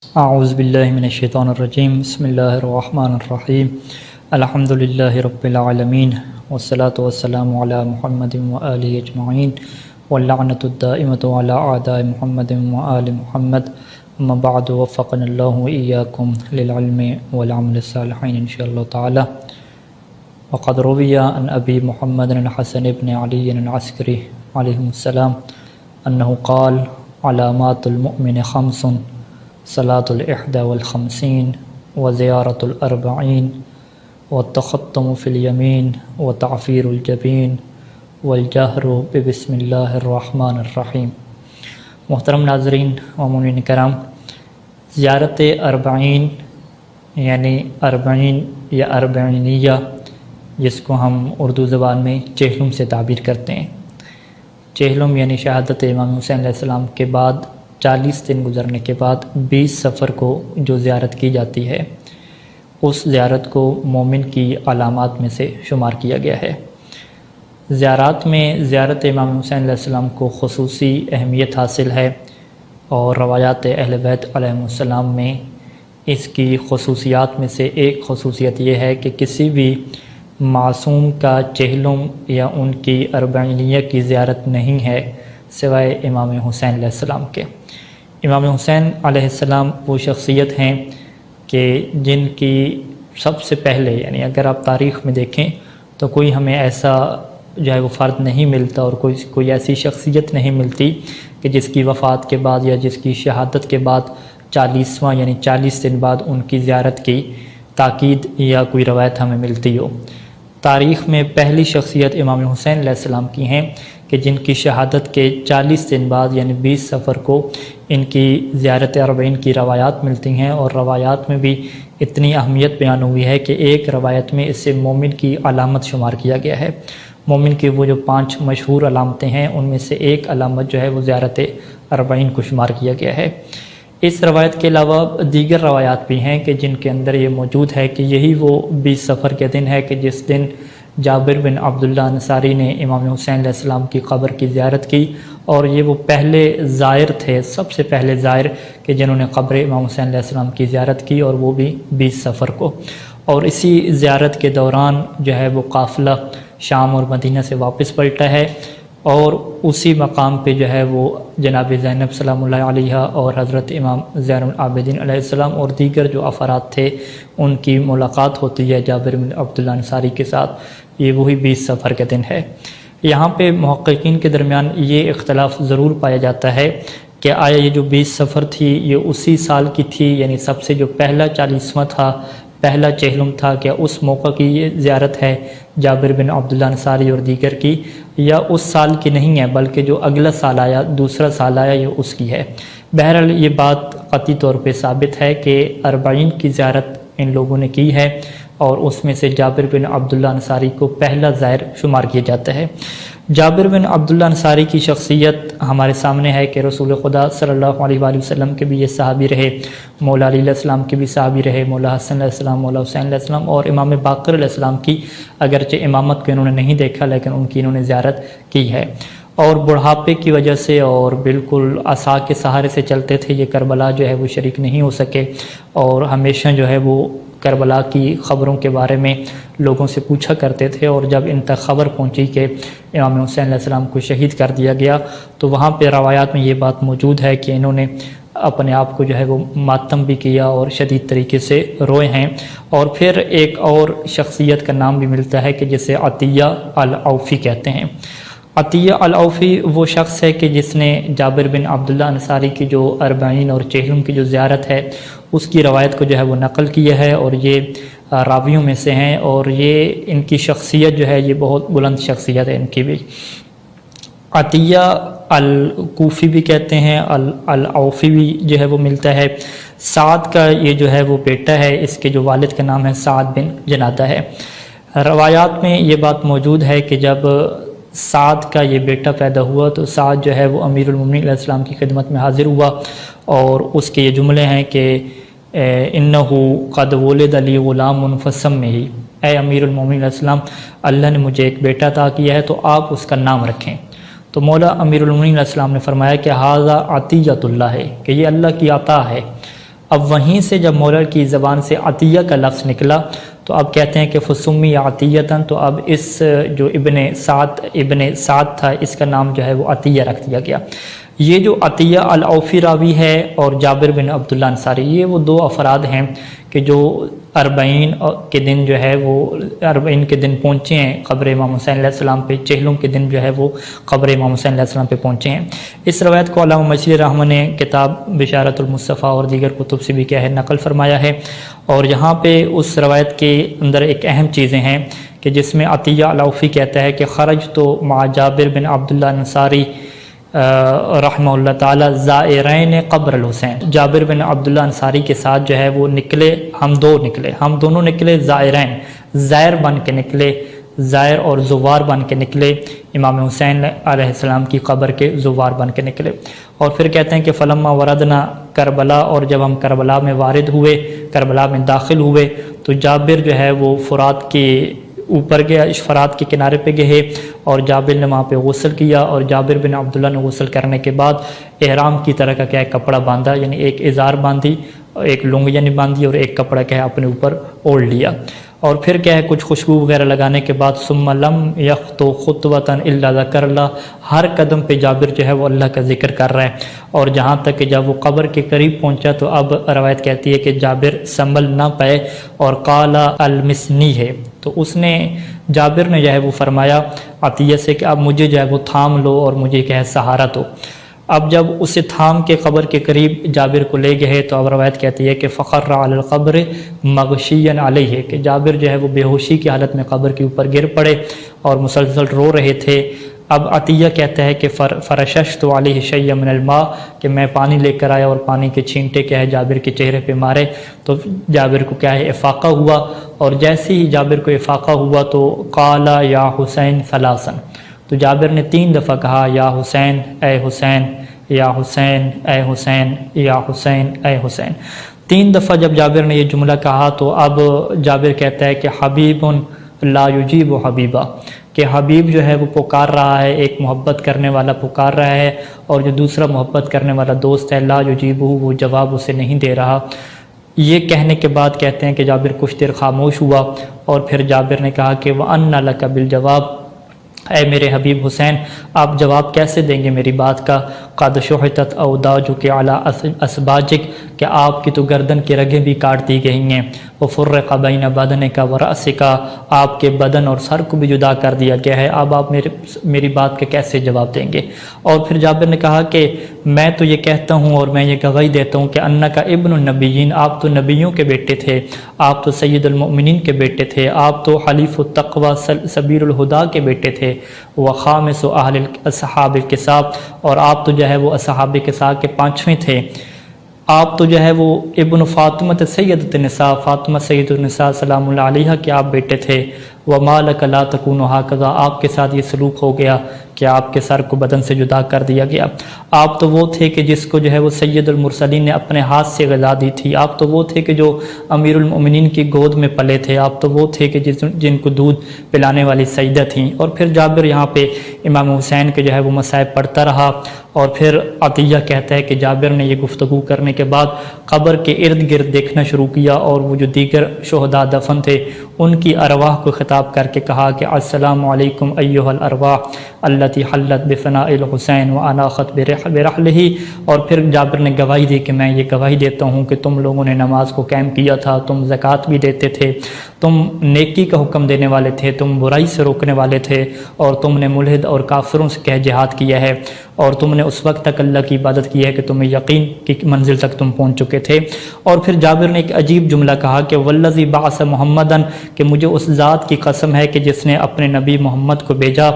اعوذ باللہ من الشیطان الرجیم بسم اللہ الرحمن الرحیم الحمد للہ رب العالمین والصلاة والسلام علی محمد وآلہ اجمعین واللعنۃ الدائمۃ علی اعداء محمد وآل محمد اما بعد وفقنا اللہ وإیاکم للعلم والعمل الصالحین انشاءاللہ تعالی وقد روی عن ابی محمد الحسن بن علی العسکری علیہ السلام انہ قال علامات المؤمن خمس صلاة الإحدى والخمسين وزيارة الأربعين والتخطم في اليمين وتعفير الجبين والجهر ببسم اللہ الرحمن الرحیم۔ محترم ناظرین و مومنین کرام، زیارت اربعین یعنی اربعین یا اربعینیہ، جس کو ہم اردو زبان میں چہلم سے تعبیر کرتے ہیں۔ چہلم یعنی شہادت امام حسین علیہ السلام کے بعد 40 دن گزرنے کے بعد 20 سفر کو جو زیارت کی جاتی ہے، اس زیارت کو مومن کی علامات میں سے شمار کیا گیا ہے۔ زیارات میں زیارت امام حسین علیہ السلام کو خصوصی اہمیت حاصل ہے، اور روایات اہل بیت علیہ السلام میں اس کی خصوصیات میں سے ایک خصوصیت یہ ہے کہ کسی بھی معصوم کا چہلم یا ان کی اربعینیہ کی زیارت نہیں ہے سوائے امام حسین علیہ السلام کے۔ امام حسین علیہ السلام وہ شخصیت ہیں کہ جن کی سب سے پہلے، یعنی اگر آپ تاریخ میں دیکھیں تو کوئی ہمیں ایسا جو ہے وہ فرد نہیں ملتا، اور کوئی ایسی شخصیت نہیں ملتی کہ جس کی وفات کے بعد یا جس کی شہادت کے بعد 40واں یعنی 40 دن بعد ان کی زیارت کی تاکید یا کوئی روایت ہمیں ملتی ہو۔ تاریخ میں پہلی شخصیت امام حسین علیہ السلام کی ہیں کہ جن کی شہادت کے 40 دن بعد یعنی 20 سفر کو ان کی زیارت اربعین کی روایات ملتی ہیں، اور روایات میں بھی اتنی اہمیت بیان ہوئی ہے کہ ایک روایت میں اسے مومن کی علامت شمار کیا گیا ہے۔ مومن کی وہ جو 5 مشہور علامتیں ہیں، ان میں سے ایک علامت جو ہے وہ زیارت اربعین کو شمار کیا گیا ہے۔ اس روایت کے علاوہ دیگر روایات بھی ہیں کہ جن کے اندر یہ موجود ہے کہ یہی وہ 20 سفر کے دن ہے کہ جس دن جابر بن عبداللہ انصاری نے امام حسین علیہ السلام کی قبر کی زیارت کی، اور یہ وہ پہلے زائر تھے، سب سے پہلے زائر کہ جنہوں نے قبر امام حسین علیہ السلام کی زیارت کی، اور وہ بھی 20 سفر کو۔ اور اسی زیارت کے دوران جو ہے وہ قافلہ شام اور مدینہ سے واپس پلٹا ہے، اور اسی مقام پہ جو ہے وہ جناب زینب سلام اللہ علیہ اور حضرت امام زین العابدین علیہ السلام اور دیگر جو افراد تھے ان کی ملاقات ہوتی ہے جابر بن عبداللہ انصاری کے ساتھ۔ یہ وہی 20 سفر کے دن ہے۔ یہاں پہ محققین کے درمیان یہ اختلاف ضرور پایا جاتا ہے کہ آیا یہ جو 20 سفر تھی یہ اسی سال کی تھی، یعنی سب سے جو پہلا 40واں تھا، پہلا چہلم تھا، کیا اس موقع کی یہ زیارت ہے جابر بن عبداللہ انصاری اور دیگر کی، یا اس سال کی نہیں ہے بلکہ جو اگلا سال آیا، دوسرا سال آیا، یہ اس کی ہے۔ بہرحال یہ بات قطعی طور پہ ثابت ہے کہ اربعین کی زیارت ان لوگوں نے کی ہے، اور اس میں سے جابر بن عبداللہ انصاری کو پہلا زائر شمار کیا جاتا ہے۔ جابر بن عبداللہ انصاری کی شخصیت ہمارے سامنے ہے کہ رسول خدا صلی اللہ علیہ وآلہ وسلم کے بھی یہ صحابی رہے، مولا علی علیہ السلام کے بھی صحابی رہے، مولا حسن علیہ السلام، مولا حسین علیہ السلام، اور امام باقر علیہ السلام کی اگرچہ امامت کو انہوں نے نہیں دیکھا لیکن ان کی انہوں نے زیارت کی ہے۔ اور بڑھاپے کی وجہ سے اور بالکل عصا کے سہارے سے چلتے تھے، یہ کربلا جو ہے وہ شریک نہیں ہو سکے، اور ہمیشہ جو ہے وہ کربلا کی خبروں کے بارے میں لوگوں سے پوچھا کرتے تھے، اور جب ان تک خبر پہنچی کہ امام حسین علیہ السلام کو شہید کر دیا گیا تو وہاں پہ روایات میں یہ بات موجود ہے کہ انہوں نے اپنے آپ کو جو ہے وہ ماتم بھی کیا اور شدید طریقے سے روئے ہیں۔ اور پھر ایک اور شخصیت کا نام بھی ملتا ہے کہ جسے عطیہ العوفی کہتے ہیں۔ عطیہ العوفی وہ شخص ہے کہ جس نے جابر بن عبداللہ انصاری کی جو اربعین اور چہلم کی جو زیارت ہے اس کی روایت کو جو ہے وہ نقل کیا ہے، اور یہ راویوں میں سے ہیں، اور یہ ان کی شخصیت جو ہے یہ بہت بلند شخصیت ہے ان کی بھی۔ عطیہ الکوفی بھی کہتے ہیں، العوفی بھی جو ہے وہ ملتا ہے۔ سعد کا یہ جو ہے وہ بیٹا ہے، اس کے جو والد کا نام ہے سعد بن جنادہ ہے۔ روایات میں یہ بات موجود ہے کہ جب سعد کا یہ بیٹا پیدا ہوا تو سعد جو ہے وہ امیر المومنین علیہ السلام کی خدمت میں حاضر ہوا، اور اس کے یہ جملے ہیں کہ انہو قد ولد لی غلام فسمہ، اے امیر المومنین علیہ السلام، اللہ نے مجھے ایک بیٹا عطا کیا ہے تو آپ اس کا نام رکھیں۔ تو مولا امیر المومنین علیہ السلام نے فرمایا کہ ھذا عطیۃ اللہ ہے، کہ یہ اللہ کی عطا ہے۔ اب وہیں سے جب مولا کی زبان سے عطیہ کا لفظ نکلا تو اب کہتے ہیں کہ فسمی عطیتاً، تو اب اس جو ابن سعد تھا اس کا نام جو ہے وہ عطیہ رکھ دیا گیا۔ یہ جو عطیہ العوفی راوی ہے اور جابر بن عبداللہ انصاری، یہ وہ دو افراد ہیں کہ جو 40 کے دن جو ہے وہ 40 کے دن پہنچے ہیں قبر امام حسین علیہ السلام پہ، چہلوں کے دن جو ہے وہ قبر امام حسین علیہ السلام پہ پہنچے ہیں۔ اس روایت کو علامہ مشری رحمہ نے کتاب بشارت المصطفیٰ اور دیگر کتب سے بھی کیا ہے نقل فرمایا ہے، اور یہاں پہ اس روایت کے اندر ایک اہم چیزیں ہیں کہ جس میں عطیہ العوفی کہتا ہے کہ خرج تو مع جابر بن عبداللہ انصاری رحمہ اللہ تعالی زائرین قبر الحسین، جابر بن عبداللہ انصاری کے ساتھ جو ہے وہ نکلے، ہم دونوں نکلے زائرین، زائر بن کے نکلے، زائر اور زوار بن کے نکلے، امام حسین علیہ السلام کی قبر کے زوار بن کے نکلے۔ اور پھر کہتے ہیں کہ فلما وردنا کربلا، اور جب ہم کربلا میں وارد ہوئے، کربلا میں داخل ہوئے، تو جابر جو ہے وہ فرات کے اوپر گیا، فرات کے کنارے پہ گئے، اور جابر نے وہاں پہ غسل کیا، اور جابر بن عبداللہ نے غسل کرنے کے بعد احرام کی طرح کا کیا ہے کپڑا باندھا، یعنی ایک ازار باندھی، ایک لنگ یعنی باندھی، اور ایک کپڑا کیا ہے اپنے اوپر اوڑھ لیا، اور پھر کیا ہے کچھ خوشبو وغیرہ لگانے کے بعد ثم لم یخطو خطوۃ الا ذکر اللہ، ہر قدم پہ جابر جو ہے وہ اللہ کا ذکر کر رہا ہے، اور جہاں تک کہ جب وہ قبر کے قریب پہنچا تو اب روایت کہتی ہے کہ جابر سنبھل نہ پائے اور قال المسنی ہے، تو اس نے جابر نے جو ہے وہ فرمایا عطیہ سے کہ اب مجھے جو ہے وہ تھام لو اور مجھے کیا ہے سہارا دو۔ اب جب اسے تھام کے قبر کے قریب جابر کو لے گئے تو اب روایت کہتی ہے کہ فخر علی القبر مغشیا علیہ، کہ جابر جو ہے وہ بے ہوشی کی حالت میں قبر کے اوپر گر پڑے اور مسلسل رو رہے تھے۔ اب عطیہ کہتا ہے کہ فرششت علیہ شیئا من الماء، کہ میں پانی لے کر آیا اور پانی کے چھینٹے کیا ہے جابر کے چہرے پہ مارے، تو جابر کو کیا ہے افاقہ ہوا، اور جیسے ہی جابر کو افاقہ ہوا تو قال یا حسین ثلاثا، تو جابر نے 3 دفعہ کہا یا حسین اے حسین، یا حسین اے حسین، یا حسین اے حسین۔ 3 دفعہ جب جابر نے یہ جملہ کہا تو اب جابر کہتا ہے کہ حبیب لا یجیب حبیبا، کہ حبیب جو ہے وہ پکار رہا ہے، ایک محبت کرنے والا پکار رہا ہے، اور جو دوسرا محبت کرنے والا دوست ہے لا یجیبہ، وہ جواب اسے نہیں دے رہا۔ یہ کہنے کے بعد کہتے ہیں کہ جابر کچھ دیر خاموش ہوا، اور پھر جابر نے کہا کہ وَأَنَّ لَكَ بِالْجَوَابِ، اے میرے حبیب حسین آپ جواب کیسے دیں گے میری بات کا، قد شحطت اوداجک علی اسباجک، کہ آپ کی تو گردن کی رگیں بھی کاٹ دی گئی ہیں، وفرق بین بدنک ورأسک، آپ کے بدن اور سر کو بھی جدا کر دیا گیا ہے، اب آپ میری بات کا کیسے جواب دیں گے؟ اور پھر جابر نے کہا کہ میں تو یہ کہتا ہوں اور میں یہ گواہی دیتا ہوں کہ انک ابن النبیین، آپ تو نبیوں کے بیٹے تھے، آپ تو سید المؤمنین کے بیٹے تھے، آپ تو حلیف التقوی سبیر الہدا کے بیٹے تھے، وخامس اہل اصحاب الکساب، اور آپ تو جو ہے وہ اصحاب کساب کے 5ویں تھے، آپ تو جو ہے وہ ابن فاطمہ سیدۃ النساء، فاطمہ سید النساء سلام اللہ علیہا کے آپ بیٹے تھے، وما لک لا تکون ہکذا، آپ کے ساتھ یہ سلوک ہو گیا کہ آپ کے سر کو بدن سے جدا کر دیا گیا، آپ تو وہ تھے کہ جس کو جو ہے وہ سید المرسلین نے اپنے ہاتھ سے غذا دی تھی، آپ تو وہ تھے کہ جو امیر المؤمنین کی گود میں پلے تھے، آپ تو وہ تھے کہ جن کو دودھ پلانے والی سیدہ تھیں۔ اور پھر جابر یہاں پہ امام حسین کے جو ہے وہ مصائب پڑھتا رہا، اور پھر عطیہ کہتا ہے کہ جابر نے یہ گفتگو کرنے کے بعد قبر کے ارد گرد دیکھنا شروع کیا، اور وہ جو دیگر شہداء دفن تھے ان کی ارواح کو خطاب کر کے کہا کہ السلام علیکم ایھا الارواح التی حلت بفناء الحسین واناخت برحلہ، اور پھر جابر نے گواہی دی کہ میں یہ گواہی دیتا ہوں کہ تم لوگوں نے نماز کو قائم کیا تھا، تم زکوٰۃ بھی دیتے تھے، تم نیکی کا حکم دینے والے تھے، تم برائی سے روکنے والے تھے، اور تم نے ملحد اور کافروں سے کہہ جہاد کیا ہے، اور تم نے اس وقت تک اللہ کی عبادت کی ہے کہ تمہیں یقین کی منزل تک تم پہنچ چکے تھے۔ اور پھر جابر نے ایک عجیب جملہ کہا کہ والذی بعث محمدن، کہ مجھے اس ذات کی قسم ہے کہ جس نے اپنے نبی محمد کو بھیجا،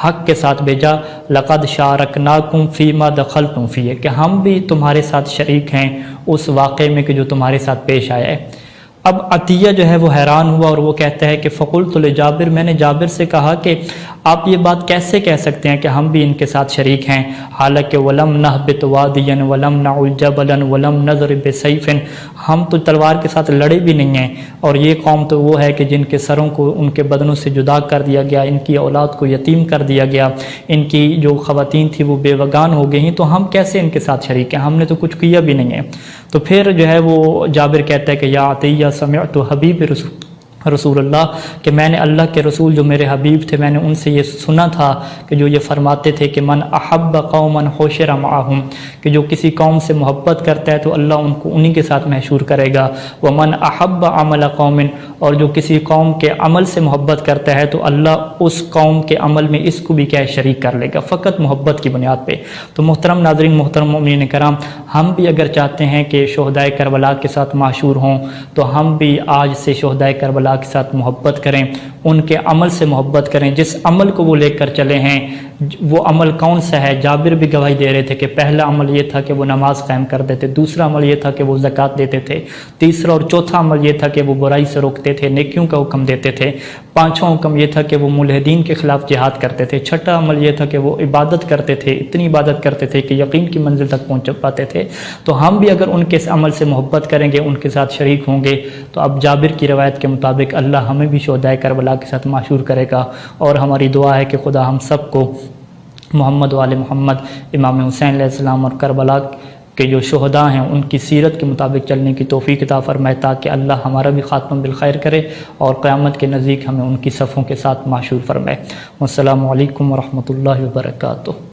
حق کے ساتھ بھیجا، لقد شارکناکم فیما دخلتم فیہ، کہ ہم بھی تمہارے ساتھ شریک ہیں اس واقعے میں کہ جو تمہارے ساتھ پیش آیا ہے۔ اب عطیہ جو ہے وہ حیران ہوا اور وہ کہتا ہے کہ فقلت لجابر، میں نے جابر سے کہا کہ آپ یہ بات کیسے کہہ سکتے ہیں کہ ہم بھی ان کے ساتھ شریک ہیں، حالانکہ وَلَمْ نَهْبِطْ وَادِيًا وَلَمْ نَعُلْ جَبَلًا وَلَمْ نَضْرِبْ بِسَيْفٍ، ہم تو تلوار کے ساتھ لڑے بھی نہیں ہیں، اور یہ قوم تو وہ ہے کہ جن کے سروں کو ان کے بدنوں سے جدا کر دیا گیا، ان کی اولاد کو یتیم کر دیا گیا، ان کی جو خواتین تھی وہ بیوگان ہو گئی ہیں، تو ہم کیسے ان کے ساتھ شریک ہیں؟ ہم نے تو کچھ کیا بھی نہیں ہے۔ تو پھر جو ہے وہ جابر کہتا ہے کہ یا عطیہ سمعت حبیب رسول اللہ، کہ میں نے اللہ کے رسول جو میرے حبیب تھے میں نے ان سے یہ سنا تھا کہ جو یہ فرماتے تھے کہ من احب قوما حشر معهم، کہ جو کسی قوم سے محبت کرتا ہے تو اللہ ان کو انہی کے ساتھ محشور کرے گا، ومن احب عمل قوم، اور جو کسی قوم کے عمل سے محبت کرتا ہے تو اللہ اس قوم کے عمل میں اس کو بھی کیا شریک کر لے گا، فقط محبت کی بنیاد پہ۔ تو محترم ناظرین، محترم مومنین کرام، ہم بھی اگر چاہتے ہیں کہ شہدائے کربلا کے ساتھ معشور ہوں تو ہم بھی آج سے شہدائے کربلا کے ساتھ محبت کریں، ان کے عمل سے محبت کریں، جس عمل کو وہ لے کر چلے ہیں وہ عمل کون سا ہے؟ جابر بھی گواہی دے رہے تھے کہ پہلا عمل یہ تھا کہ وہ نماز قائم کر دیتے، دوسرا عمل یہ تھا کہ وہ زکوٰۃ دیتے تھے، تیسرا اور چوتھا عمل یہ تھا کہ وہ برائی سے روکتے تھے، نیکیوں کا حکم دیتے تھے، پانچواں حکم یہ تھا کہ وہ ملحدین کے خلاف جہاد کرتے تھے، چھٹا عمل یہ تھا کہ وہ عبادت کرتے تھے، اتنی عبادت کرتے تھے کہ یقین کی منزل تک پہنچ پاتے تھے۔ تو ہم بھی اگر ان کے اس عمل سے محبت کریں گے، ان کے ساتھ شریک ہوں گے، تو اب جابر کی روایت کے مطابق اللہ ہمیں بھی شہدائے کربلا کے ساتھ معشور کرے گا، اور ہماری دعا ہے کہ خدا ہم سب کو محمد و آل محمد، امام حسین علیہ السلام اور کربلا کے جو شہداء ہیں ان کی سیرت کے مطابق چلنے کی توفیق عطا فرمائے، تاکہ اللہ ہمارا بھی خاتمہ بالخیر کرے اور قیامت کے نزدیک ہمیں ان کی صفوں کے ساتھ معشور فرمائے۔ والسلام علیکم ورحمۃ اللہ وبرکاتہ۔